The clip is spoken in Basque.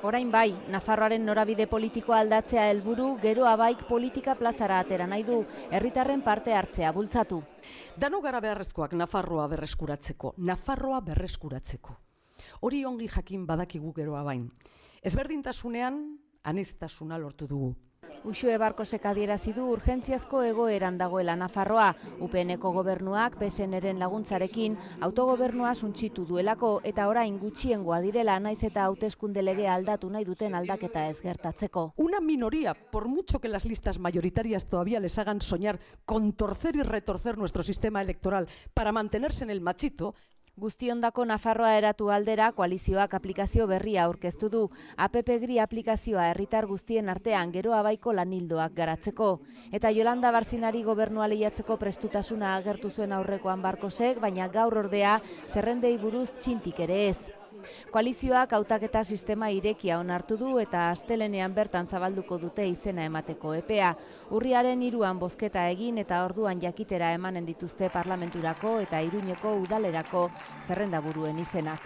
Orain bai, Nafarroaren norabide politikoa aldatzea helburu, gero abaik politika plazara atera nahi du, herritarren parte hartzea bultzatu. Dano gara beharrezkoak Nafarroa berreskuratzeko. Hori ongi jakin badakigu gero abain. Ezberdintasunean, aniztasuna lortu dugu. Uxue Barkosek adierazi du urgentziazko egoeran dagoela Nafarroa. UPNko gobernuak PSNren laguntzarekin autogobernua suntsitu duelako eta orain gutxiengoa direla naiz eta hauteskunde legea aldatu nahi duten aldaketa ez gertatzeko. Una minoría, por mucho que las listas mayoritarias todavía les hagan soñar con torcer y retorcer nuestro sistema electoral para mantenerse en el machito, Guztiondako Nafarroa eratu aldera koalizioak aplikazio berria aurkeztu du. APP-GRI aplikazioa herritar guztien artean gero abaiko lanildoak garatzeko. Eta Yolanda Barzinari gobernua lehiatzeko prestutasuna agertu zuen aurrekoan Barkosek, baina gaur ordea zerrendei buruz txintik ere ez. Koalizioak hautaketa sistema irekia onartu du eta astelenean bertan zabalduko dute izena emateko epea. Urriaren 3an bozketa egin eta orduan jakitera emanen dituzte parlamenturako eta Iruñeko udalerako zerrendaburuen izenak.